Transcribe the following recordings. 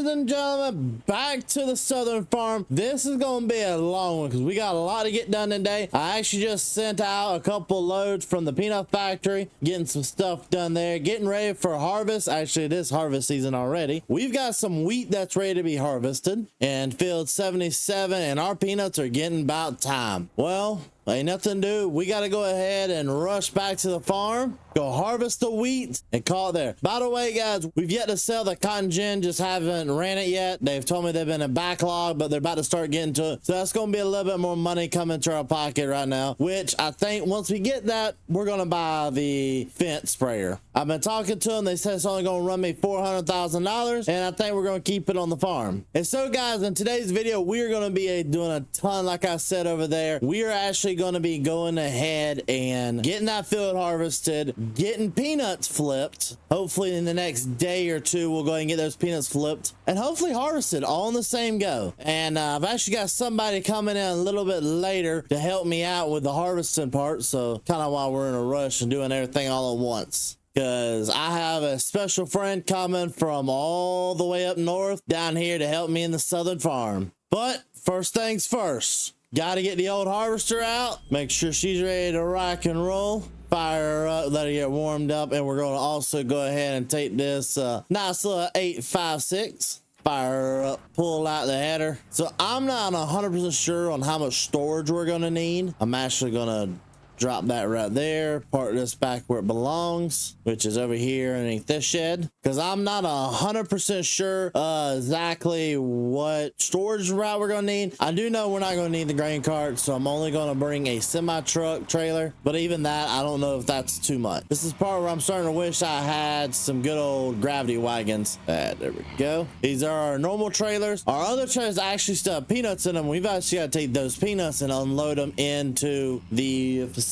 Ladies and gentlemen, back to the southern farm. This is gonna be a long one because we got a lot to get done today. I actually just sent out a couple loads from the peanut factory, getting some stuff done there, getting ready for harvest. Actually, it is harvest season already. We've got some wheat that's ready to be harvested in field 77, and our peanuts are getting about time. Well, ain't nothing to do. We got to go ahead and rush back to the farm, go harvest the wheat, and call it there. By the way, guys, we've yet to sell the cotton gin, just haven't ran it yet. They've told me they've been in backlog, but they're about to start getting to it. So that's going to be a little bit more money coming to our pocket right now, which I think once we get that, we're going to buy the fence sprayer. I've been talking to them. They said it's only going to run me $400,000, and I think we're going to keep it on the farm. And so, guys, in today's video, we're going to be doing a ton, like I said over there. We are actually going to be going ahead and getting that field harvested, getting peanuts flipped. Hopefully in the next day or two, we'll go ahead and get those peanuts flipped and hopefully harvested all in the same go. And I've actually got somebody coming in a little bit later to help me out with the harvesting part. So kind of while we're in a rush and doing everything all at once, because I have a special friend coming from all the way up north down here to help me in the southern farm. But first things first, got to get the old harvester out, make sure she's ready to rock and roll, fire her up, let her get warmed up, and we're going to also go ahead and take this nice little 856, fire her up, pull out the header. So I'm not 100% sure on how much storage we're going to need. I'm actually going to drop that right there, park this back where it belongs, which is over here underneath this shed, because I'm not 100% sure exactly what storage route we're gonna need. I do know we're not gonna need the grain cart, so I'm only gonna bring a semi truck trailer, but even that, I don't know if that's too much. This is part where I'm starting to wish I had some good old gravity wagons. There we go. These are our normal trailers. Our other trailers actually still have peanuts in them. We've actually got to take those peanuts and unload them into the facilities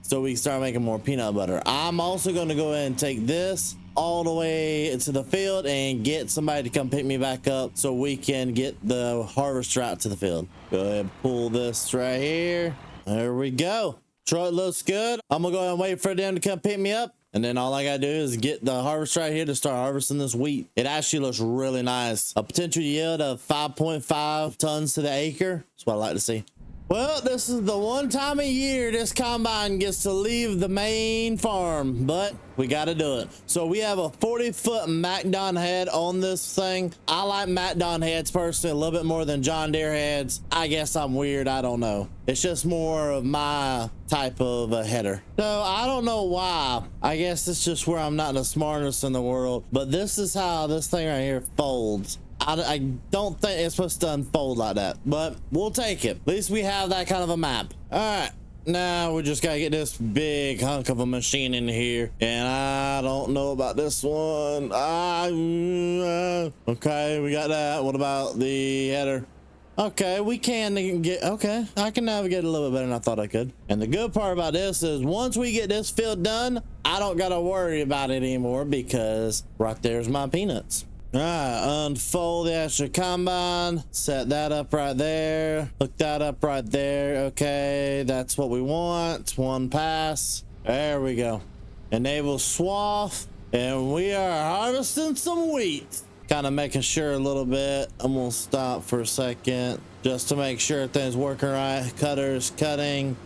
so we can start making more peanut butter. I'm also going to go ahead and take this all the way to the field and get somebody to come pick me back up so we can get the harvester out to the field. Go ahead and pull this right here. There we go. Truck looks good. I'm gonna go ahead and wait for them to come pick me up, and then all I gotta do is get the harvester right here to start harvesting this wheat. It actually looks really nice. A potential yield of 5.5 tons to the acre. That's what I like to see. Well, this is the one time a year this combine gets to leave the main farm, but we got to do it. So we have a 40-foot MacDon head on this thing. I like MacDon heads personally a little bit more than John Deere heads. I guess I'm weird. I don't know. It's just more of my type of a header. So I don't know why. I guess it's just where I'm not the smartest in the world, but this is how this thing right here folds. I don't think it's supposed to unfold like that, but we'll take it. At least we have that kind of a map. All right, now we just gotta get this big hunk of a machine in here, and I don't know about this one. Okay, we got that. What about the header? Okay, we can get, okay, I can navigate a little bit better than I thought I could. And the good part about this is once we get this field done, I don't gotta worry about it anymore because right there's my peanuts. All right, unfold the extra combine, set that up right there, hook that up right there. Okay, that's what we want. One pass. There we go. Enable swath, and we are harvesting some wheat. Kind of making sure a little bit. I'm gonna stop for a second just to make sure things working right. Cutters cutting.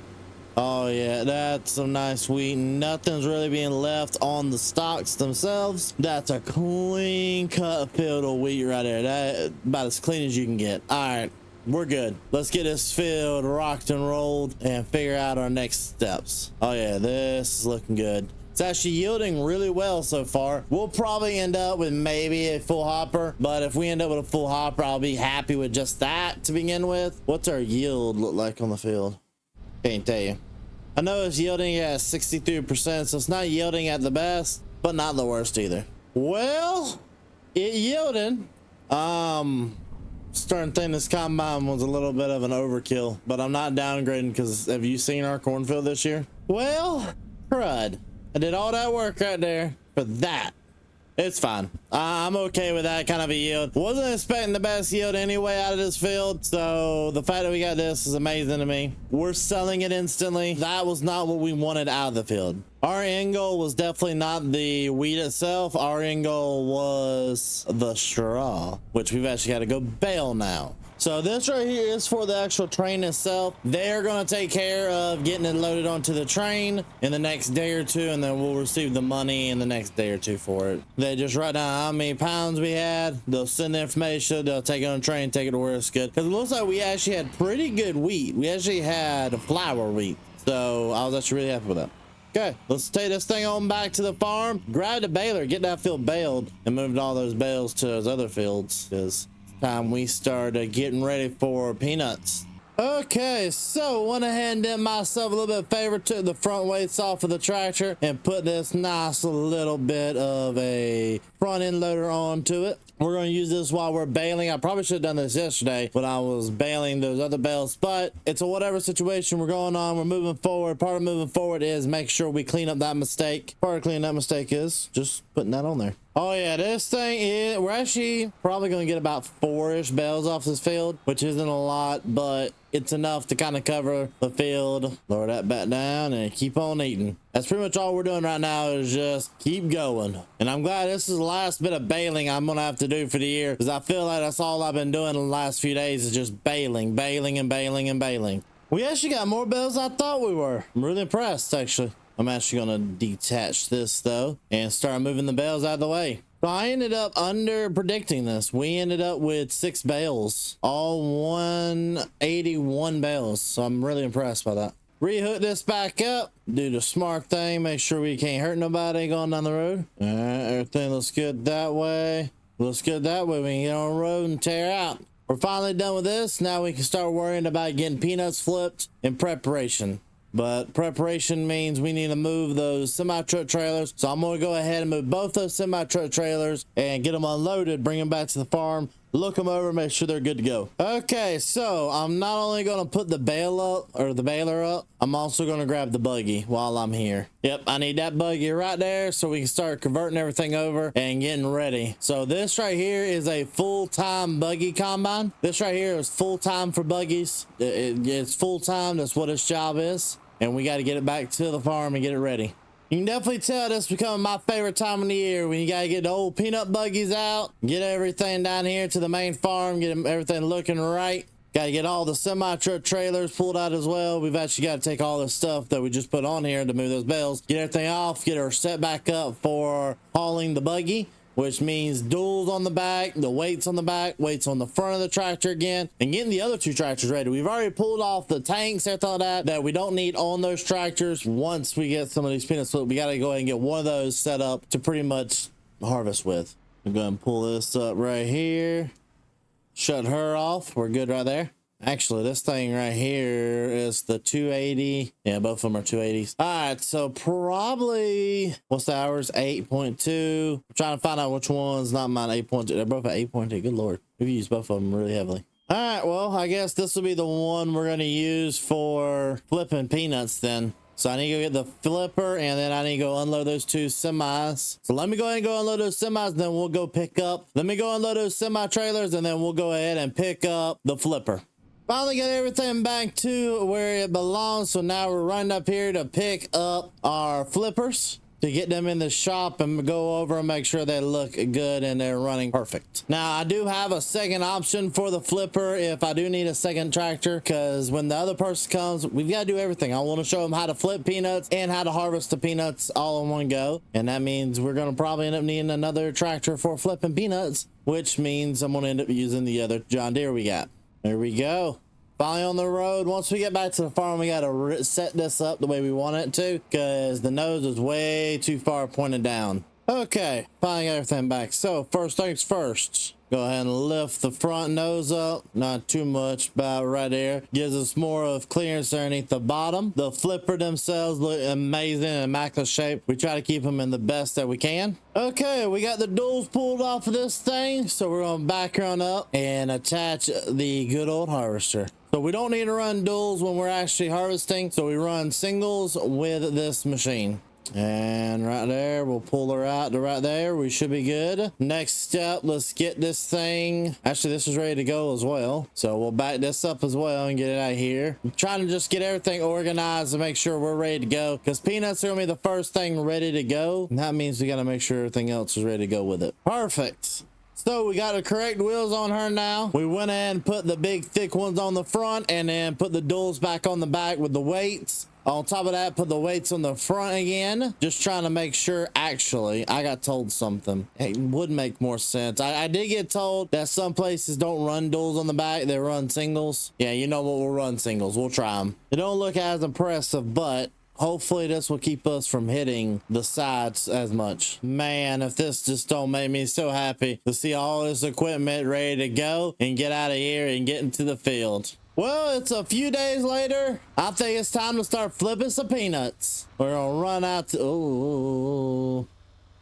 Oh yeah, that's some nice wheat. Nothing's really being left on the stalks themselves. That's a clean cut field of wheat right there. That about as clean as you can get. All right, we're good. Let's get this field rocked and rolled and figure out our next steps. Oh yeah, this is looking good. It's actually yielding really well so far. We'll probably end up with maybe a full hopper, but if we end up with a full hopper, I'll be happy with just that to begin with. What's our yield look like on the field? Can't tell you. I know it's yielding at 63%, so it's not yielding at the best, but not the worst either. Well, it yielded. Starting to think this combine was a little bit of an overkill, but I'm not downgrading because have you seen our cornfield this year? Well, crud. I did all that work right there for that. It's fine. I'm okay with that kind of a yield. Wasn't expecting the best yield anyway out of this field, so the fact that we got this is amazing to me. We're selling it instantly. That was not what we wanted out of the field. Our end goal was definitely not the wheat itself. Our end goal was the straw, which we've actually got to go bale now. So this right here is for the actual train itself. They're going to take care of getting it loaded onto the train in the next day or two, and then we'll receive the money in the next day or two for it. They just write down how many pounds we had. They'll send the information. They'll take it on the train, take it to where it's good. Because it looks like we actually had pretty good wheat. We actually had flour wheat. So I was actually really happy with that. Okay, let's take this thing on back to the farm, grab the baler, get that field baled, and moved all those bales to those other fields, because time we started getting ready for peanuts. Okay, so went ahead and did myself a little bit of favor, took the front weights off of the tractor and put this nice little bit of a front end loader onto it. We're going to use this while we're baling. I probably should have done this yesterday when I was baling those other bales, but it's a whatever situation we're going on. We're moving forward. Part of moving forward is make sure we clean up that mistake. Part of cleaning that mistake is just putting that on there. Oh yeah, this thing is, we're actually probably going to get about 4-ish bales off this field, which isn't a lot, but it's enough to kind of cover the field. Lower that back down and keep on eating. That's pretty much all we're doing right now, is just keep going. And I'm glad this is the last bit of baling I'm going to have to do for the year, because I feel like that's all I've been doing the last few days is just baling and baling and baling. We actually got more bales than I thought we were. I'm really impressed, actually. I'm actually going to detach this though and start moving the bales out of the way. So I ended up under predicting this. We ended up with 6 bales, all 181 bales. So I'm really impressed by that. Rehook this back up, do the smart thing, make sure we can't hurt nobody going down the road. All right, everything looks good that way. Looks good that way. We can get on the road and tear out. We're finally done with this. Now we can start worrying about getting peanuts flipped in preparation. But preparation means we need to move those semi-truck trailers. So I'm going to go ahead and move both those semi-truck trailers and get them unloaded, bring them back to the farm, look them over, make sure they're good to go. Okay, so I'm not only going to put the bale up, or the baler up, I'm also going to grab the buggy while I'm here. Yep, I need that buggy right there so we can start converting everything over and getting ready. So this right here is a full-time buggy combine. This right here is full-time for buggies. It's full-time. That's what its job is. And we got to get it back to the farm and get it ready. You can definitely tell this is becoming my favorite time of the year, when you got to get the old peanut buggies out, get everything down here to the main farm, get everything looking right. Got to get all the semi-truck trailers pulled out as well. We've actually got to take all this stuff that we just put on here to move those bales, get everything off, get her set back up for hauling the buggy, which means duals on the back, the weights on the back, weights on the front of the tractor again, and getting the other 2 tractors ready. We've already pulled off the tanks, everything like that we don't need on those tractors. Once we get some of these peanuts, we got to go ahead and get one of those set up to pretty much harvest with. I'm going to pull this up right here, shut her off. We're good right there. Actually, this thing right here is the 280. Yeah, both of them are 280s. All right, so probably, what's the hours? 8.2. I'm trying to find out which one's not mine. 8.2. They're both at 8.2. Good Lord. We've used both of them really heavily. All right, well, I guess this will be the one we're going to use for flipping peanuts then. So I need to go get the flipper, and then I need to go unload those 2 semis. So let me go ahead and go unload those semis, then we'll go pick up. Let me go unload those semi-trailers, and then we'll go ahead and pick up the flipper. Finally got everything back to where it belongs. So now we're running up here to pick up our flippers, to get them in the shop and go over and make sure they look good and they're running perfect. Now I do have a second option for the flipper if I do need a second tractor, because when the other person comes, we've got to do everything. I want to show them how to flip peanuts and how to harvest the peanuts all in one go, and that means we're going to probably end up needing another tractor for flipping peanuts, which means I'm going to end up using the other John Deere we got. There we go. Finally on the road. Once we get back to the farm, we got to set this up the way we want it to, because the nose is way too far pointed down. Okay, finally got everything back. So first things first, go ahead and lift the front nose up, not too much, about right there. Gives us more of clearance underneath the bottom. The flipper themselves look amazing in immaculate shape. We try to keep them in the best that we can. Okay, we got the duals pulled off of this thing, so we're going to back her on up and attach the good old harvester. So we don't need to run duals when we're actually harvesting, so we run singles with this machine. And right there, we'll pull her out to right there. We should be good. Next step, let's get this thing. Actually, this is ready to go as well. So we'll back this up as well and get it out of here. I'm trying to just get everything organized to make sure we're ready to go, because peanuts are gonna be the first thing ready to go. And that means we gotta make sure everything else is ready to go with it. Perfect. So we got the correct wheels on her now. We went ahead and put the big thick ones on the front and then put the duals back on the back with the weights. On top of that, put the weights on the front again. Just trying to make sure. Actually, I got told something. It would make more sense. I did get told that some places don't run duals on the back. They run singles. Yeah, you know what? We'll run singles. We'll try them. They don't look as impressive, but hopefully this will keep us from hitting the sides as much. Man, if this just don't make me so happy to see all this equipment ready to go and get out of here and get into the field. Well, it's a few days later. I think it's time to start flipping some peanuts. We're gonna run out to, oh,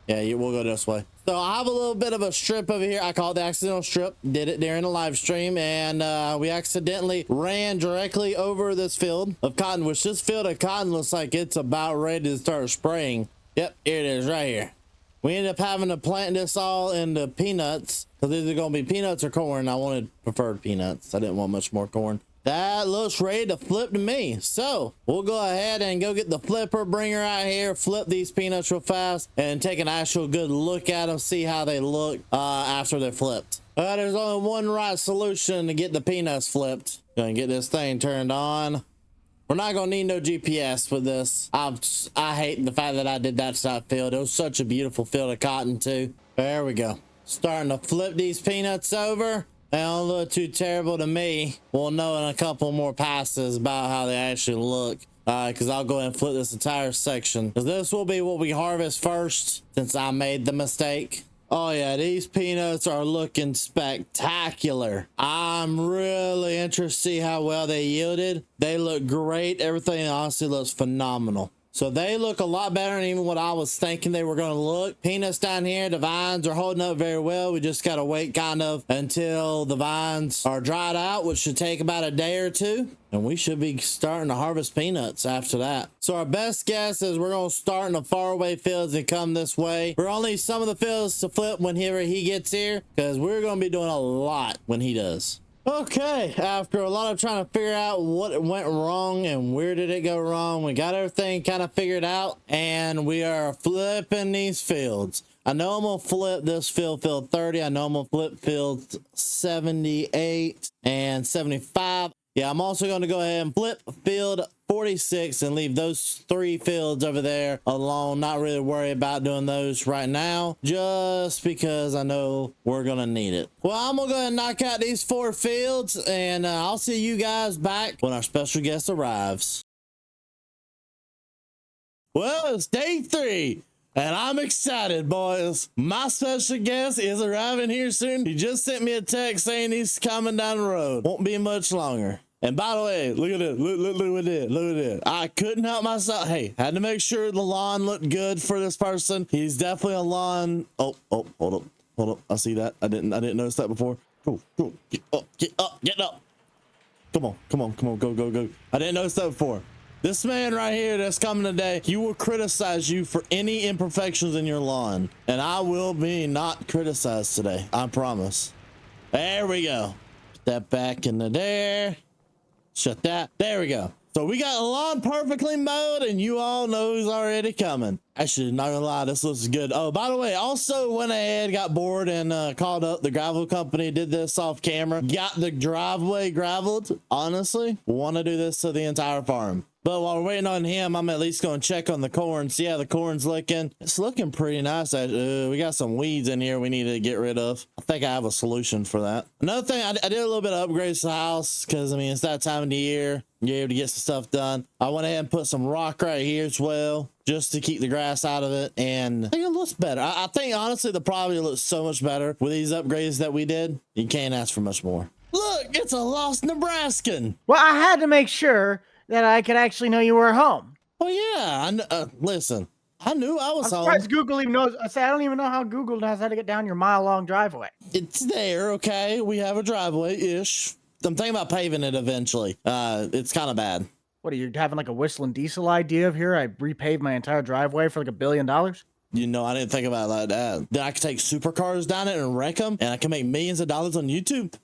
yeah, we'll go this way. So I have a little bit of a strip over here. I call it the accidental strip. Did it during the live stream, and we accidentally ran directly over this field of cotton, which this field of cotton looks like it's about ready to start spraying. Yep, here it is right here. We ended up having to plant this all into peanuts, because either going to be peanuts or corn. I wanted preferred peanuts. I didn't want much more corn. That looks ready to flip to me. So we'll go ahead and go get the flipper, bring her out here, flip these peanuts real fast, and take an actual good look at them, see how they look after they're flipped. There's only one right solution to get the peanuts flipped. Gonna get this thing turned on. We're not gonna need no GPS with this. I hate the fact that I did that side field. It was such a beautiful field of cotton too. There we go. Starting to flip these peanuts over. They don't look too terrible to me. We'll know in a couple more passes about how they actually look. Because I'll go ahead and flip this entire section. Because this will be what we harvest first, since I made the mistake. Oh yeah, these peanuts are looking spectacular. I'm really interested to see how well they yielded. They look great. Everything honestly looks phenomenal. So they look a lot better than even what I was thinking they were going to look. Peanuts down here, the vines are holding up very well. We just got to wait kind of until the vines are dried out, which should take about a day or two. And we should be starting to harvest peanuts after that. So our best guess is we're going to start in the faraway fields and come this way. We're only some of the fields to flip whenever he gets here, because we're going to be doing a lot when he does. Okay, after a lot of trying to figure out what went wrong and where did it go wrong, we got everything kind of figured out, and we are flipping these fields. I know I'm gonna flip this field 30. I know I'm gonna flip fields 78 and 75. Yeah, I'm also going to go ahead and flip field 46 and leave those 3 fields over there alone. Not really worry about doing those right now, just because I know we're going to need it. Well, I'm going to go ahead and knock out these 4 fields, and I'll see you guys back when our special guest arrives. Well, it's day 3. And I'm excited, boys. My special guest is arriving here soon. He just sent me a text saying he's coming down the road. Won't be much longer. And by the way, look at it. Look at it. Look at it. I couldn't help myself. Hey, had to make sure the lawn looked good for this person. He's definitely a lawn. Oh, hold up. I see that. I didn't notice that before. Go. Get up. Come on. Go. I didn't notice that before. This man right here that's coming today, he will criticize you for any imperfections in your lawn. And I will be not criticized today. I promise. There we go. Put that back into there. Shut that. There we go. So we got the lawn perfectly mowed, and you all know who's already coming. Actually, not gonna lie, this looks good. Oh, by the way, also went ahead, got bored, and called up the gravel company, did this off camera, got the driveway graveled. Honestly, want to do this to the entire farm. But while we're waiting on him, I'm at least going to check on the corn. See how the corn's looking. It's looking pretty nice. We got some weeds in here we need to get rid of. I think I have a solution for that. Another thing, I did a little bit of upgrades to the house, because, I mean, it's that time of the year. You're able to get some stuff done. I went ahead and put some rock right here as well, just to keep the grass out of it. And I think it looks better. I think, honestly, the property looks so much better with these upgrades that we did. You can't ask for much more. Look, it's a lost Nebraskan. Well, I had to make sure that I could actually know you were home. Oh yeah, listen, I knew I was home. Google even knows. I don't even know how Google knows how to get down your mile-long driveway. It's there, okay? We have a driveway-ish. I'm thinking about paving it eventually. It's kind of bad. What are you having like a whistling diesel idea of here? I repaved my entire driveway for like $1 billion. You know, I didn't think about it like that. Then I could take supercars down it and wreck them, and I can make millions of dollars on YouTube.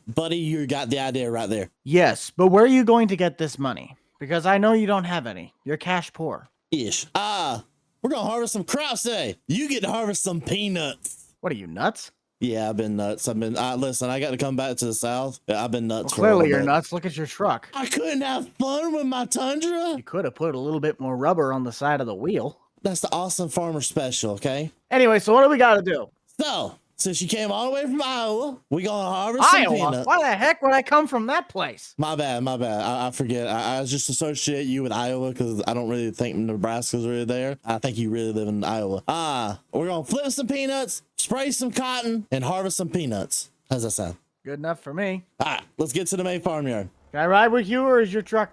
Buddy, you got the idea right there. Yes, but where are you going to get this money? Because I know you don't have any. You're cash poor. Ish. We're gonna harvest some crops today. You get to harvest some peanuts. What are you, nuts? Yeah, I've been nuts. Listen, I got to come back to the South. I've been nuts. Well, clearly you're nuts. Look at your truck. I couldn't have fun with my Tundra. You could have put a little bit more rubber on the side of the wheel. That's the awesome farmer special, okay? Anyway, so what do we got to do? So, since you came all the way from Iowa, we gonna harvest some peanuts. Why the heck would I come from that place? My bad. I forget. I just associate you with Iowa because I don't really think Nebraska's really there. I think you really live in Iowa. We're gonna flip some peanuts, spray some cotton, and harvest some peanuts. How's that sound? Good enough for me. All right, let's get to the main farmyard. Can I ride with you, or is your truck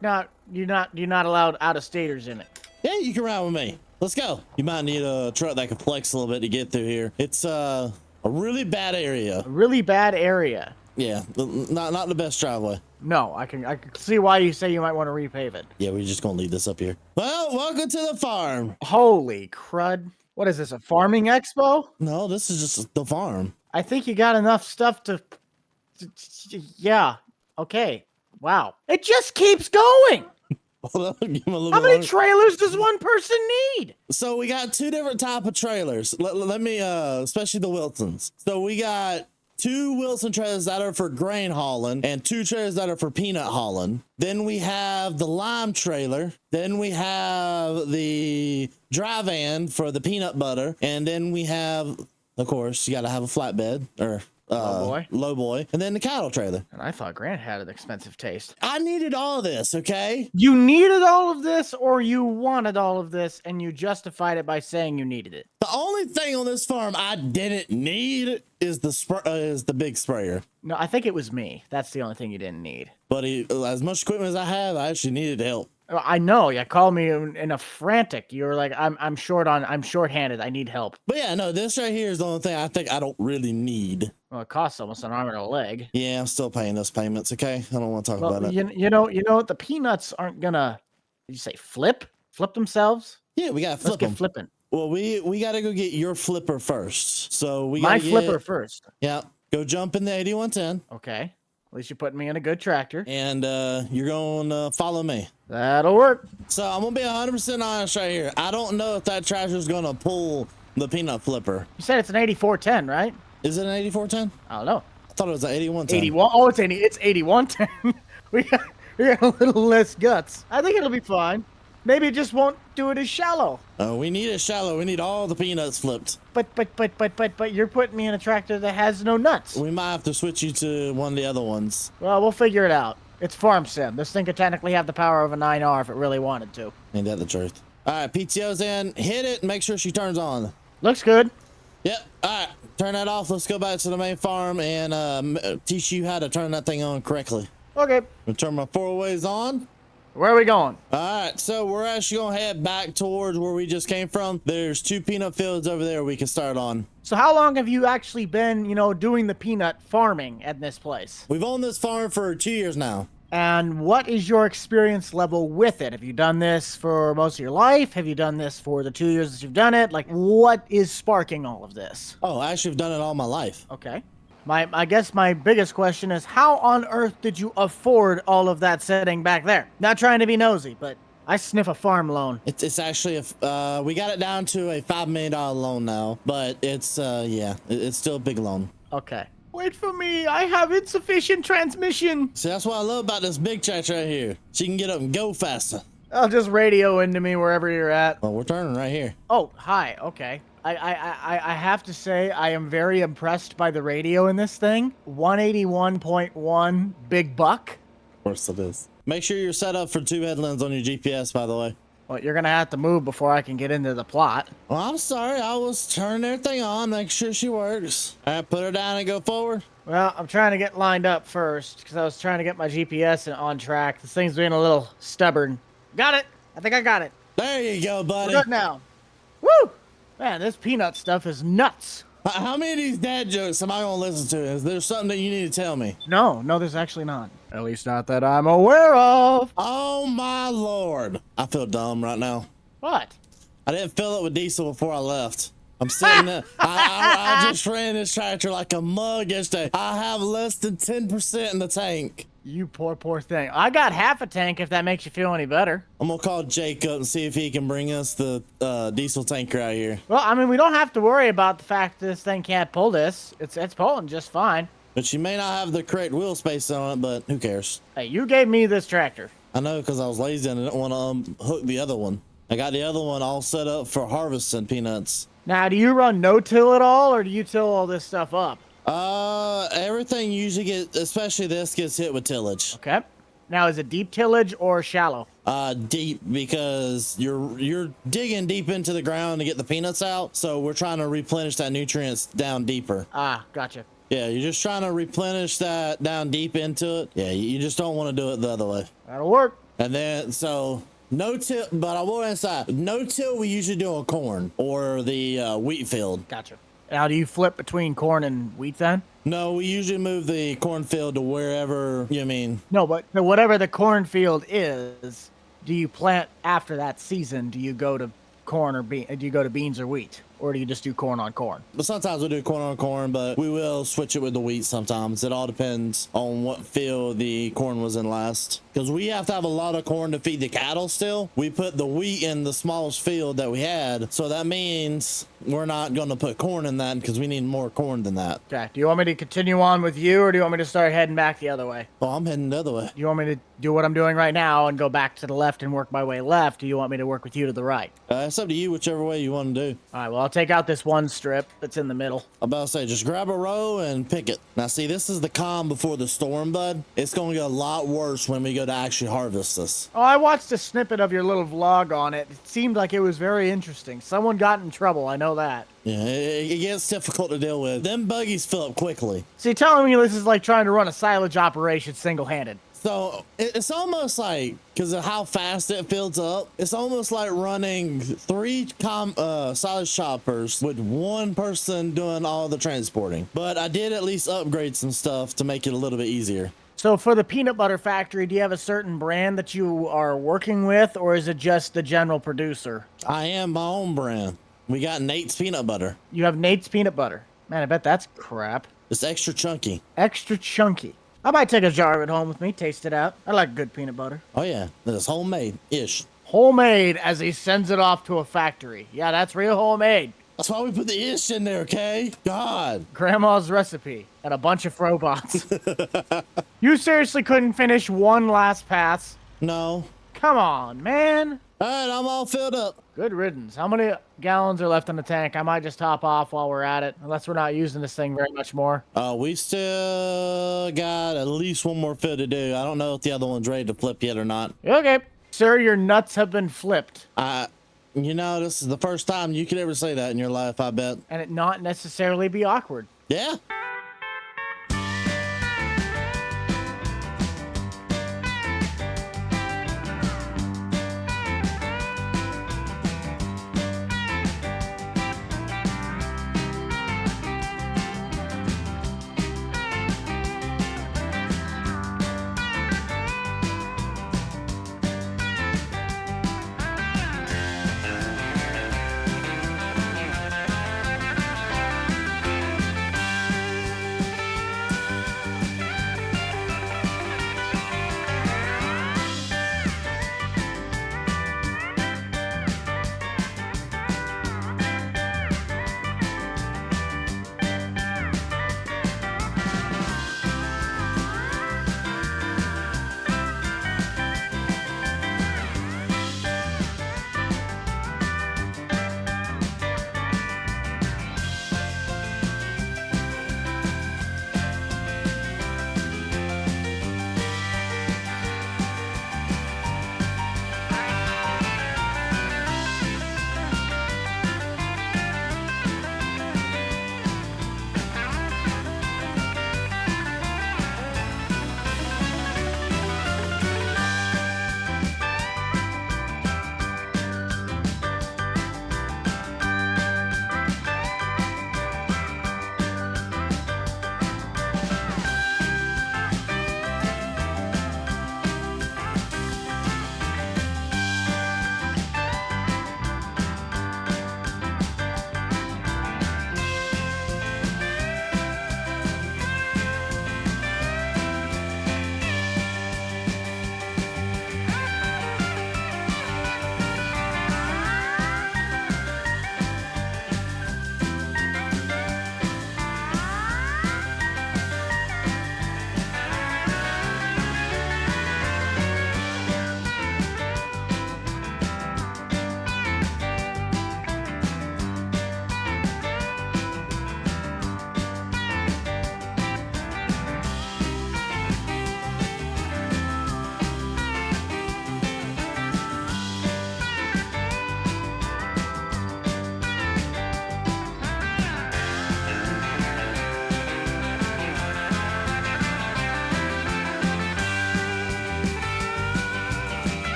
you're not allowed out-of-staters in it? Yeah, you can ride with me. Let's go. You might need a truck that can flex a little bit to get through here. It's a really bad area. A really bad area. Yeah, not the best driveway. No, I can see why you say you might want to repave it. Yeah, we're just gonna leave this up here. Well, welcome to the farm. Holy crud. What is this, a farming expo? No, this is just the farm. I think you got enough stuff to yeah. Okay. Wow. It just keeps going. Hold on, give him a little How bit many longer. trailers does one person need? So we got two different type of trailers. Let me, especially the Wilsons. So we got 2 Wilson trailers that are for grain hauling and 2 trailers that are for peanut hauling. Then we have the lime trailer. Then we have the dry van for the peanut butter. And then we have, of course, you got to have a flatbed or low boy, and then the cattle trailer. And I thought Grant had an expensive taste. I needed all of this, okay? You needed all of this, or you wanted all of this, and you justified it by saying you needed it? The only thing on this farm I didn't need is the big sprayer. No, I think it was me. That's the only thing you didn't need. But as much equipment as I have, I actually needed help. I know. You called me in a frantic. You were like, I'm short-handed. I need help. But yeah, no, this right here is the only thing I think I don't really need. Well, it costs almost an arm and a leg. Yeah, I'm still paying those payments, okay? I don't want to talk about it. You know, the peanuts aren't gonna, did you say flip themselves? Yeah, we gotta flip Let's get them. flipping. Well, we gotta go get your flipper first. So we My gotta flipper first. Yeah, go jump in the 8110. Okay. At least you're putting me in a good tractor. And you're gonna follow me. That'll work. So I'm gonna be 100% honest right here. I don't know if that tractor is gonna pull the peanut flipper. You said it's an 8410, right? Is it an 8410? I don't know. I thought it was an 8110. 81. Oh, it's 8110. we got a little less guts. I think it'll be fine. Maybe it just won't do it as shallow. We need it shallow. We need all the peanuts flipped. But you're putting me in a tractor that has no nuts. We might have to switch you to one of the other ones. Well, we'll figure it out. It's farm sim. This thing could technically have the power of a 9R if it really wanted to. Ain't that the truth? All right, PTO's in. Hit it and make sure she turns on. Looks good. Yep. All right, turn that off. Let's go back to the main farm and teach you how to turn that thing on correctly. Okay. I'll turn my 4-ways on. Where are we going? All right, so we're actually gonna head back towards where we just came from. There's 2 peanut fields over there we can start on. So how long have you actually been, doing the peanut farming at this place? We've owned this farm for 2 years now. And what is your experience level with it? Have you done this for most of your life? Have you done this for the 2 years that you've done it? Like, what is sparking all of this? Oh, I actually have done it all my life. Okay. I guess my biggest question is, how on earth did you afford all of that sitting back there? Not trying to be nosy, but I sniff a farm loan. It's actually we got it down to a $5 million loan now, but it's it's still a big loan. Okay. Wait for me. I have insufficient transmission. See, that's what I love about this big tractor right here. She can get up and go faster. I'll just radio into me wherever you're at. Well, we're turning right here. Oh, hi. Okay. I have to say I am very impressed by the radio in this thing. 181.1 big buck. Of course it is. Make sure you're set up for 2 headlands on your GPS, by the way. Well, you're gonna have to move before I can get into the plot. Well, I'm sorry. I was turning everything on, make sure she works. All right, put her down and go forward. Well, I'm trying to get lined up first because I was trying to get my GPS on track. This thing's being a little stubborn. Got it. I think I got it. There you go, buddy. We're good now. Woo! Man, this peanut stuff is nuts. How many of these dad jokes am I gonna listen to? Is there something that you need to tell me? No, there's actually not. At least not that I'm aware of. Oh my lord. I feel dumb right now. What? I didn't fill it with diesel before I left. I'm sitting there. I just ran this tractor like a mug yesterday. I have less than 10% in the tank. You poor thing. I got half a tank if that makes you feel any better. I'm gonna call Jake up and see if he can bring us the diesel tanker out here. Well, I mean, we don't have to worry about the fact that this thing can't pull this. It's pulling just fine. But you may not have the correct wheel space on it, but who cares? Hey, you gave me this tractor. I know, because I was lazy and I didn't want to hook the other one. I got the other one all set up for harvesting peanuts. Now, do you run no-till at all, or do you till all this stuff up? Everything usually gets, especially this, gets hit with tillage. Okay. Now, is it deep tillage or shallow? Deep, because you're digging deep into the ground to get the peanuts out. So we're trying to replenish that nutrients down deeper. Ah, gotcha. Yeah, you're just trying to replenish that down deep into it. Yeah, you just don't want to do it the other way. That'll work. And then, so no till, but I will inside. No till we usually do on corn or the wheat field. Gotcha. Now, do you flip between corn and wheat then? No, we usually move the cornfield to wherever you mean. No, but whatever the cornfield is, do you plant after that season? Do you go to corn or do you go to beans or wheat? Or do you just do corn on corn? But sometimes we do corn on corn, but we will switch it with the wheat sometimes. It all depends on what field the corn was in last. Because we have to have a lot of corn to feed the cattle still. We put the wheat in the smallest field that we had. So that means we're not going to put corn in that because we need more corn than that. Okay. Do you want me to continue on with you, or do you want me to start heading back the other way? Oh, I'm heading the other way. Do you want me to do what I'm doing right now and go back to the left and work my way left? Do you want me to work with you to the right? It's up to you, whichever way you want to do. All right, well, I'll take out this one strip that's in the middle. I'm about to say, just grab a row and pick it. Now, see, this is the calm before the storm, bud. It's going to get a lot worse when we go to actually harvest this. Oh, I watched a snippet of your little vlog on it. It seemed like it was very interesting. Someone got in trouble, I know that. Yeah, it gets difficult to deal with. Them buggies fill up quickly. So you're telling me this is like trying to run a silage operation single-handed? So it's almost like, because of how fast it fills up, it's almost like running 3 silage choppers with one person doing all the transporting. But I did at least upgrade some stuff to make it a little bit easier. So for the peanut butter factory, do you have a certain brand that you are working with, or is it just the general producer? I am my own brand. We got Nate's peanut butter. You have Nate's peanut butter. Man, I bet that's crap. It's extra chunky. Extra chunky. I might take a jar of it home with me, taste it out. I like good peanut butter. Oh yeah, it's homemade-ish. Homemade as he sends it off to a factory. Yeah, that's real homemade. That's why we put the ish in there, okay? God. Grandma's recipe and a bunch of robots. You seriously couldn't finish one last pass? No. Come on, man. All right, I'm all filled up. Good riddance. How many gallons are left in the tank? I might just top off while we're at it, unless we're not using this thing very much more. We still got at least one more fill to do. I don't know if the other one's ready to flip yet or not. Okay. Sir, your nuts have been flipped. You know, this is the first time you could ever say that in your life, I bet. And it not necessarily be awkward. Yeah.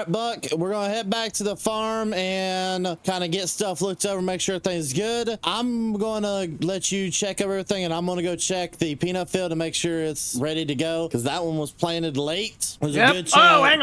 right, Buck, we're gonna head back to the farm and kind of get stuff looked over, make sure everything's good. I'm gonna let you check everything, and I'm gonna go check the peanut field to make sure it's ready to go, because that one was planted late. There's a good chance. Oh, hang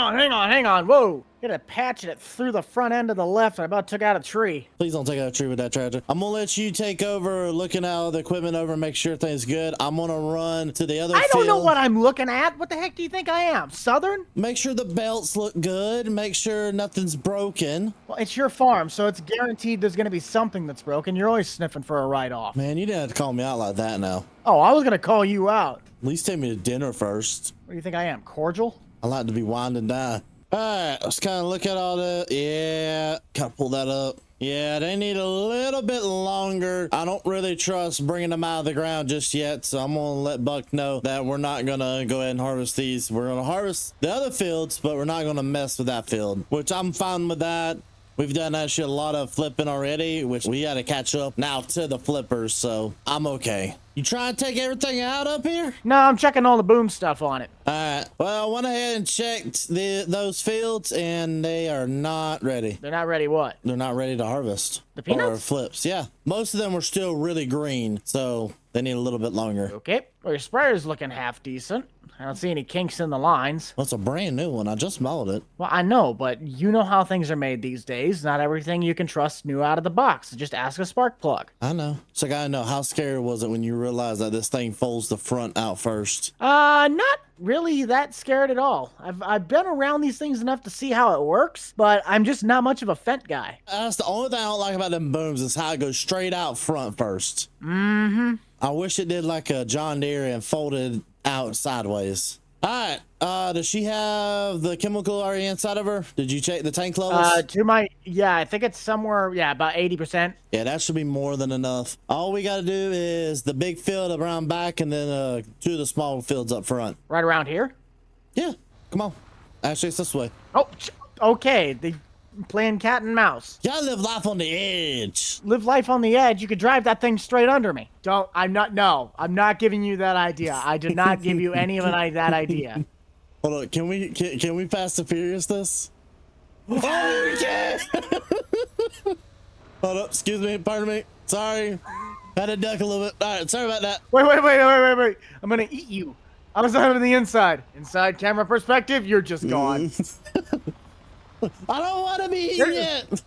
on. Whoa. Hit a patch and it through the front end of the left. I about took out a tree. Please don't take out a tree with that tractor. I'm gonna let you take over looking at all the equipment over and make sure everything's good. I'm gonna run to the other field. I don't know what I'm looking at. What the heck do you think I am? Southern? Make sure the belts look good. Make sure nothing's broken. Well, it's your farm, so it's guaranteed there's gonna be something that's broken. You're always sniffing for a write-off. Man, you didn't have to call me out like that now. Oh, I was gonna call you out. At least take me to dinner first. What do you think I am, cordial? I like to be winding down. All right, let's kind of look at all the, yeah, kind of pull that up. Yeah, they need a little bit longer. I don't really trust bringing them out of the ground just yet, so I'm gonna let Buck know that we're not gonna go ahead and harvest these. We're gonna harvest the other fields, but we're not gonna mess with that field, which I'm fine with that. We've done actually a lot of flipping already, which we got to catch up now to the flippers, so I'm okay. You trying to take everything out up here? No, I'm checking all the boom stuff on it. All right. Well, I went ahead and checked those fields, and they are not ready. They're not ready what? They're not ready to harvest. The peanuts? Or flips, yeah. Most of them were still really green, so they need a little bit longer. Okay. Well, your sprayer's looking half decent. I don't see any kinks in the lines. Well, it's a brand new one. I just modeled it. Well, I know, but you know how things are made these days. Not everything you can trust new out of the box. Just ask a spark plug. I know. So I gotta know, how scary was it when you realized that this thing folds the front out first? Not really that scared at all. I've been around these things enough to see how it works, but I'm just not much of a Fent guy. That's the only thing I don't like about them booms is how it goes straight out front first. Mm-hmm. I wish it did like a John Deere and folded out sideways. All right. Does she have the chemical already inside of her? Did you check the tank levels? Yeah, I think it's somewhere, about 80%. Yeah, that should be more than enough. All we got to do is the big field around back, and then 2 of the small fields up front. Right around here? Yeah, come on. Actually, it's this way. Oh, okay. They playing cat and mouse. You gotta live life on the edge. Live life on the edge. You could drive that thing straight under me. I'm not giving you that idea. I did not give you any of that idea. Hold on, can we Fast and Furious this? Oh, we can! Hold up, excuse me, pardon me. Sorry. Had to duck a little bit. All right, sorry about that. Wait. I'm gonna eat you. I was on the inside. Inside camera perspective, you're just gone. I don't want to be eaten yet.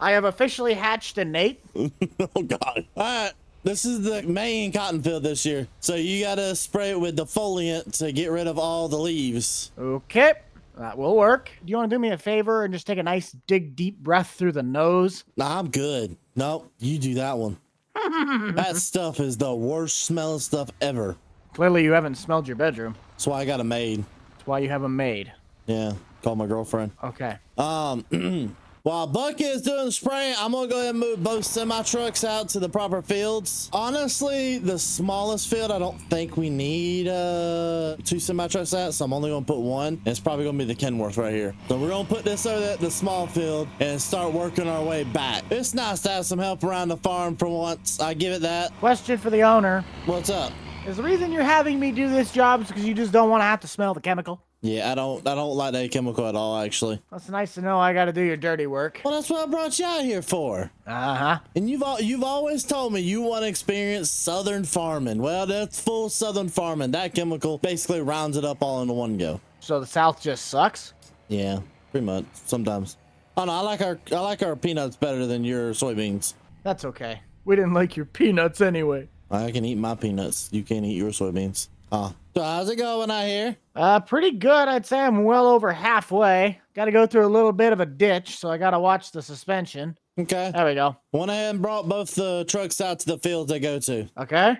I have officially hatched a Nate. Oh, God. All right. This is the main cotton field this year. So you got to spray it with defoliant to get rid of all the leaves. Okay. That will work. Do you want to do me a favor and just take a nice deep breath through the nose? Nah, I'm good. Nope. You do that one. That stuff is the worst smelling stuff ever. Clearly you haven't smelled your bedroom. That's why I got a maid. That's why you have a maid. Yeah. Call my girlfriend. Okay. While Buck is doing the spraying, I'm gonna go ahead and move both semi trucks out to the proper fields. Honestly, the smallest field, I don't think we need 2 semi trucks at, so I'm only gonna put 1. It's probably gonna be the Kenworth right here. So we're gonna put this over at the small field and start working our way back. It's nice to have some help around the farm for once. I give it that. Question for the owner. What's up? Is the reason you're having me do this job because you just don't want to have to smell the chemical? Yeah, I don't like that chemical at all, actually. That's nice to know. I got to do your dirty work. Well, that's what I brought you out here for. Uh-huh. And you've always told me you want to experience southern farming. Well, that's full southern farming. That chemical basically rounds it up all into one go. So the South just sucks? Yeah, pretty much. Sometimes. Oh no, I like our peanuts better than your soybeans. That's okay. We didn't like your peanuts anyway. I can eat my peanuts. You can't eat your soybeans. So how's it going out here? Pretty good. I'd say I'm well over halfway. Got to go through a little bit of a ditch, so I got to watch the suspension. Okay. There we go. Went ahead and brought both the trucks out to the fields they go to. Okay.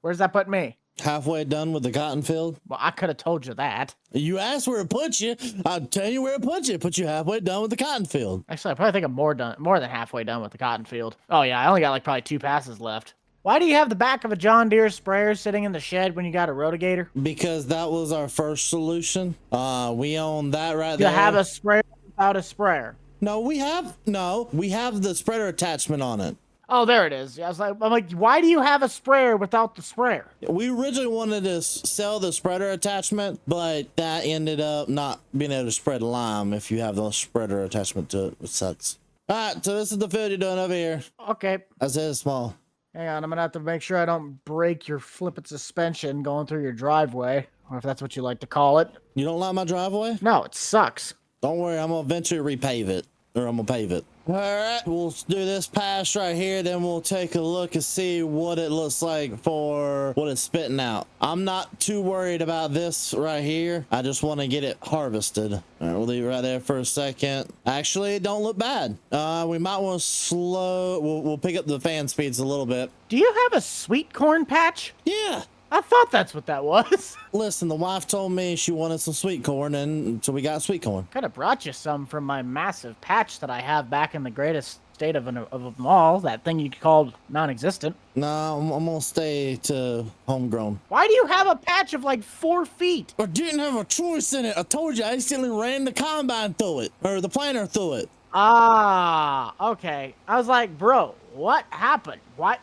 Where's that put me? Halfway done with the cotton field. Well, I could have told you that. You asked where it put you. I'll tell you where it put you. It put you halfway done with the cotton field. Actually, I probably think I'm more than halfway done with the cotton field. Oh yeah, I only got like probably 2 passes left. Why do you have the back of a John Deere sprayer sitting in the shed when you got a rotogator? Because that was our first solution. We own that right there. You have a sprayer without a sprayer. No, we have the spreader attachment on it. Oh, there it is. I'm like, why do you have a sprayer without the sprayer? We originally wanted to sell the spreader attachment, but that ended up not being able to spread lime if you have the spreader attachment to it. It sucks. All right, so this is the field you're doing over here. Okay. I said it's small. Hang on, I'm gonna have to make sure I don't break your flippin' suspension going through your driveway, or if that's what you like to call it. You don't like my driveway? No, it sucks. Don't worry, I'm gonna eventually repave it, or I'm gonna pave it. All right, we'll do this pass right here, then we'll take a look and see what it looks like for what it's spitting out. I'm not too worried about this right here. I just want to get it harvested. All right, we'll leave it right there for a second. Actually, it don't look bad. We might want to slow. We'll pick up the fan speeds a little bit. Do you have a sweet corn patch? Yeah. I thought that's what that was. Listen, the wife told me she wanted some sweet corn, and so we got sweet corn. Could have brought you some from my massive patch that I have back in the greatest state of them all. That thing you called non-existent. No, I'm gonna stay to homegrown. Why do you have a patch of like 4 feet? I didn't have a choice in it. I told you I instantly ran the combine through it, or the planter through it. Ah, okay. I was like, bro, what happened? What?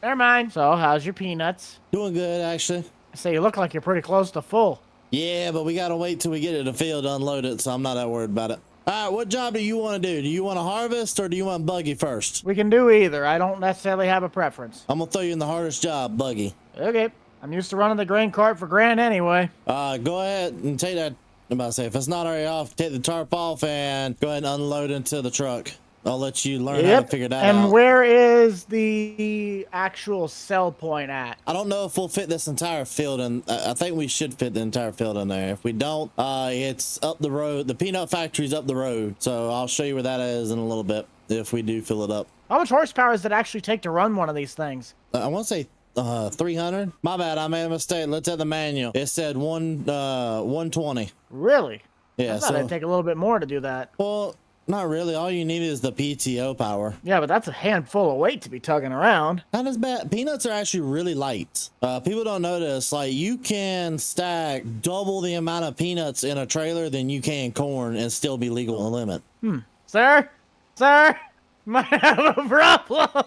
Never mind. So, how's your peanuts? Doing good, actually. So you look like you're pretty close to full. Yeah, but we gotta wait till we get to the field to unload it, so I'm not that worried about it. All right, what job do you want to do? Do you want to harvest, or do you want buggy first? We can do either. I don't necessarily have a preference. I'm gonna throw you in the hardest job, buggy. Okay. I'm used to running the grain cart for Grant anyway. Go ahead and take that. I'm about to say, if it's not already off, take the tarp off and go ahead and unload into the truck. I'll let you learn how to figure that out. And where is the actual sell point at? I don't know if we'll fit this entire field, and I think we should fit the entire field in there. If we don't, it's up the road. The peanut factory's up the road, so I'll show you where that is in a little bit if we do fill it up. How much horsepower does it actually take to run one of these things? I want to say 300. My bad, I made a mistake. Let's at the manual. It said 120. Really? Yeah, I thought it'd take a little bit more to do that. Well, not really. All you need is the PTO power. Yeah, but that's a handful of weight to be tugging around. Not as bad. Peanuts are actually really light. People don't notice. Like, you can stack double the amount of peanuts in a trailer than you can corn and still be legal to limit. Sir, might have a problem.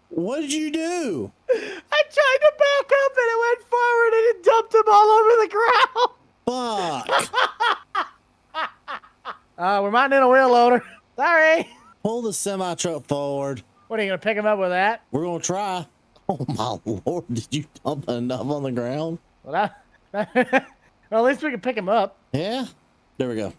What did you do? I tried to back up and it went forward and it dumped them all over the ground. Fuck. We might need a wheel loader. Sorry. Pull the semi truck forward. What, are you going to pick him up with that? We're going to try. Oh my Lord. Did you dump enough on the ground? Well, well, at least we can pick him up. Yeah. There we go.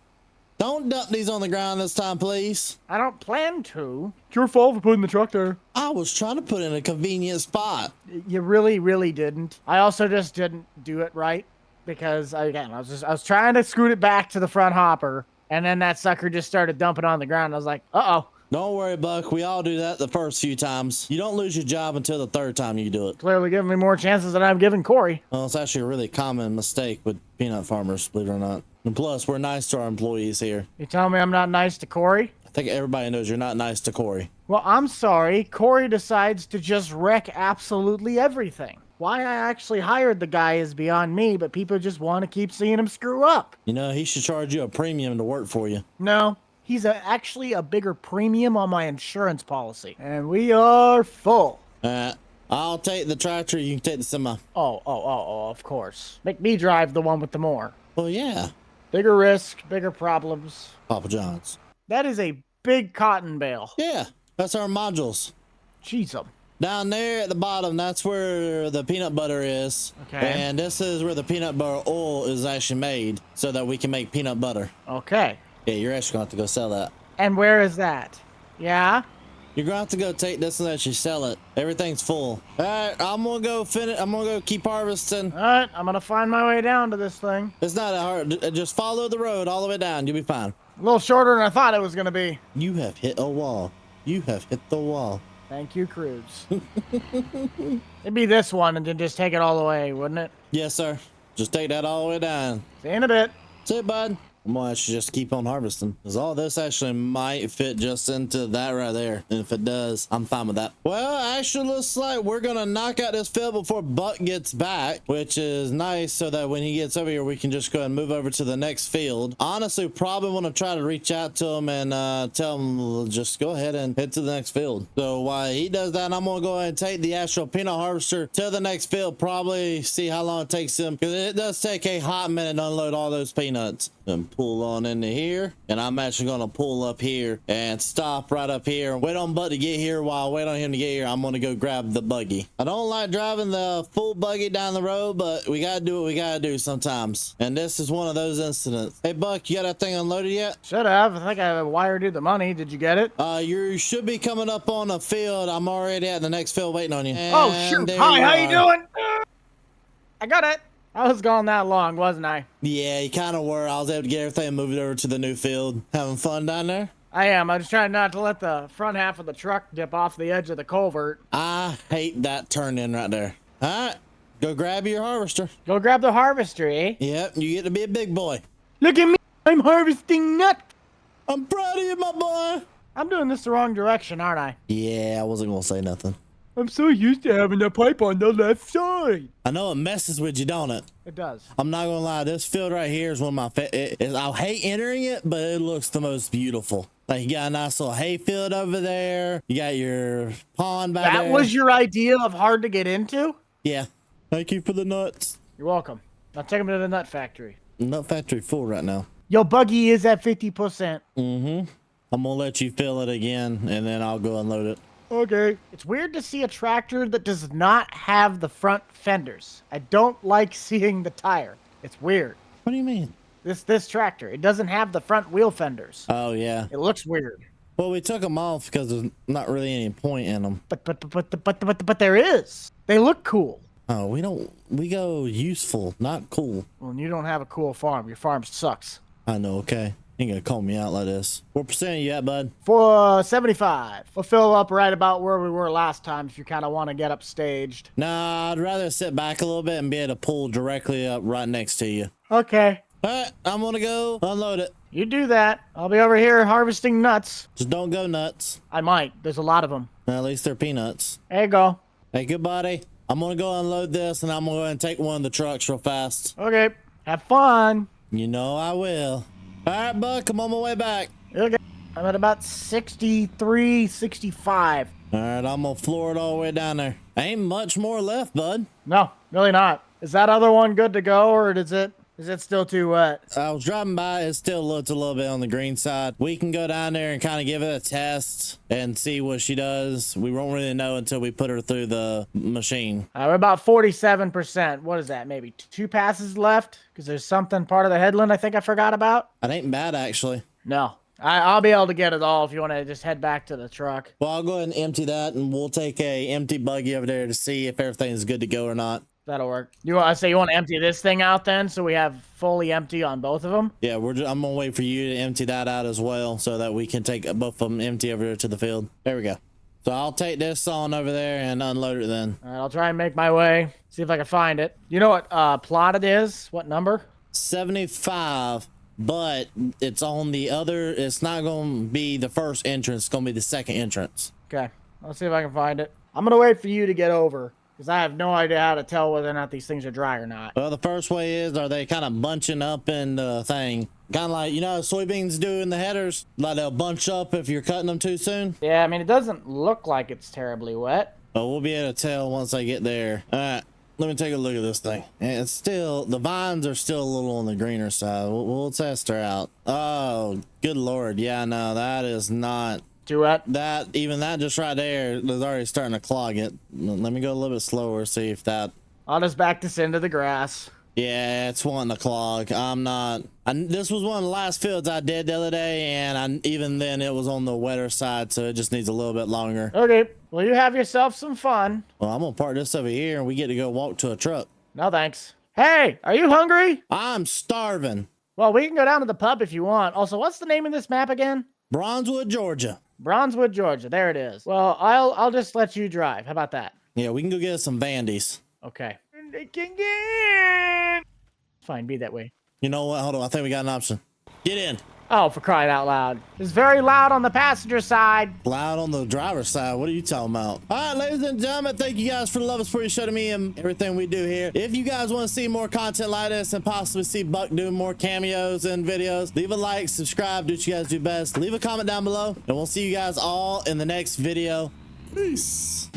Don't dump these on the ground this time, please. I don't plan to. It's your fault for putting the truck there. I was trying to put it in a convenient spot. You really, really didn't. I also just didn't do it right because, I was trying to scoot it back to the front hopper, and then that sucker just started dumping on the ground. I was like, uh-oh. Don't worry, Buck. We all do that the first few times. You don't lose your job until the third time you do it. Clearly giving me more chances than I've given Corey. Well, it's actually a really common mistake with peanut farmers, believe it or not. And plus, we're nice to our employees here. You telling me I'm not nice to Corey? I think everybody knows you're not nice to Corey. Well, I'm sorry. Corey decides to just wreck absolutely everything. Why I actually hired the guy is beyond me, but people just want to keep seeing him screw up. You know, he should charge you a premium to work for you. No. He's actually a bigger premium on my insurance policy. And we are full. I'll take the tractor. You can take the semi. Oh, of course. Make me drive the one with the more. Well, yeah. Bigger risk, bigger problems. Papa John's. That is a big cotton bale. Yeah, that's our modules. Jeez. Down there at the bottom, that's where the peanut butter is. Okay. And this is where the peanut butter oil is actually made so that we can make peanut butter. Okay. Yeah, you're actually going to have to go sell that. And where is that? Yeah? You're going to have to go take this and actually sell it. Everything's full. All right, I'm going to go finish. I'm going to go keep harvesting. All right, I'm going to find my way down to this thing. It's not that hard. Just follow the road all the way down. You'll be fine. A little shorter than I thought it was going to be. You have hit a wall. You have hit the wall. Thank you, Cruz. It'd be this one and then just take it all the way, wouldn't it? Yes, sir. Just take that all the way down. See you in a bit. See you, bud. I'm gonna actually just keep on harvesting, because all this actually might fit just into that right there. And if it does, I'm fine with that. Well, actually looks like we're gonna knock out this field before Buck gets back, which is nice, so that when he gets over here, we can just go ahead and move over to the next field. Honestly, probably want to try to reach out to him and tell him just go ahead and head to the next field. So while he does that, I'm gonna go ahead and take the actual peanut harvester to the next field, probably see how long it takes him, because it does take a hot minute to unload all those peanuts. And pull on into here, and I'm actually gonna pull up here and stop right up here and wait on Buck to get here. While I wait on him to get here, I'm gonna go grab the buggy. I don't like driving the full buggy down the road, but we gotta do what we gotta do sometimes, and this is one of those incidents. Hey Buck, you got that thing unloaded yet? Should have. I think I wired you the money. Did you get it? You should be coming up on a field. I'm already at the next field waiting on you. Oh shoot. Hi, how you doing? I got it. I was gone that long, wasn't I? Yeah, you kind of were. I was able to get everything moved over to the new field. Having fun down there? I am. I was trying not to let the front half of the truck dip off the edge of the culvert. I hate that turn in right there. All right, go grab your harvester. Go grab the harvester, eh? Yep, you get to be a big boy. Look at me. I'm harvesting nuts. I'm proud of you, my boy. I'm doing this the wrong direction, aren't I? Yeah, I wasn't going to say nothing. I'm so used to having the pipe on the left side. I know it messes with you, don't it? It does. I'm not going to lie. This field right here is one of my favorites. I hate entering it, but it looks the most beautiful. Like, you got a nice little hay field over there. You got your pond back there. That was your idea of hard to get into? Yeah. Thank you for the nuts. You're welcome. Now take them to the nut factory. Nut factory full right now. Your buggy is at 50%. Mm-hmm. I'm going to let you fill it again, and then I'll go unload it. Okay. It's weird to see a tractor that does not have the front fenders. I don't like seeing the tire. It's weird. What do you mean? This tractor, it doesn't have the front wheel fenders. Oh, yeah. It looks weird. Well, we took them off because there's not really any point in them. But there is. They look cool. Oh, we go useful, not cool. Well, you don't have a cool farm. Your farm sucks. I know, okay. You ain't gonna call me out like this. What percent are you at, bud? For 75. We'll fill up right about where we were last time if you kind of want to get upstaged. Nah, I'd rather sit back a little bit and be able to pull directly up right next to you. Okay. All right, I'm gonna go unload it. You do that. I'll be over here harvesting nuts. Just don't go nuts. I might. There's a lot of them. At least they're peanuts. There you go. Hey, good buddy. I'm gonna go unload this, and I'm gonna go ahead and take one of the trucks real fast. Okay. Have fun. You know I will. All right, Buck, I'm on my way back. Okay. I'm at about 63, 65. All right, I'm gonna floor it all the way down there. Ain't much more left, bud. No, really not. Is that other one good to go, or is it still too wet? I was driving by. It still looked a little bit on the green side. We can go down there and kind of give it a test and see what she does. We won't really know until we put her through the machine. We're about 47%. What is that? Maybe 2 passes left? Because there's something part of the headland I think I forgot about. That ain't bad, actually. No. I'll be able to get it all if you want to just head back to the truck. Well, I'll go ahead and empty that, and we'll take a empty buggy over there to see if everything's good to go or not. That'll work. You want to empty this thing out then, so we have fully empty on both of them? Yeah, I'm gonna wait for you to empty that out as well, so that we can take both of them empty over there to the field. There we go. So I'll take this on over there and unload it then. All right, I'll try and make my way. See if I can find it. You know what plot it is? What number? 75, but it's on the other. It's not gonna be the first entrance. It's gonna be the second entrance. Okay, let's see if I can find it. I'm gonna wait for you to get over, because I have no idea how to tell whether or not these things are dry or not. Well, the first way is, are they kind of bunching up in the thing? Kind of like, you know, soybeans do in the headers? Like they'll bunch up if you're cutting them too soon? Yeah, I mean, it doesn't look like it's terribly wet. But we'll be able to tell once I get there. All right, let me take a look at this thing. And it's still, the vines are still a little on the greener side. We'll test her out. Oh, good Lord. Yeah, no, that is not... Too wet? That just right there is already starting to clog it. Let me go a little bit slower, see if that... I'll just back this into the grass. Yeah, it's wanting to clog. This was one of the last fields I did the other day, and even then it was on the wetter side, so it just needs a little bit longer. Okay, well, you have yourself some fun. Well, I'm gonna park this over here, and we get to go walk to a truck. No thanks. Hey, are you hungry? I'm starving. Well, we can go down to the pub if you want. Also, what's the name of this map again? Bronzewood, Georgia. Bronzewood, Georgia. There it is. Well, I'll just let you drive. How about that? Yeah, we can go get us some Vandies. Okay. Fine, be that way. You know what? Hold on. I think we got an option. Get in. Oh, for crying out loud. It's very loud on the passenger side. Loud on the driver's side. What are you talking about? All right, ladies and gentlemen, thank you guys for the love and support you show to me and everything we do here. If you guys want to see more content like this and possibly see Buck doing more cameos and videos, leave a like, subscribe, do what you guys do best. Leave a comment down below, and we'll see you guys all in the next video. Peace.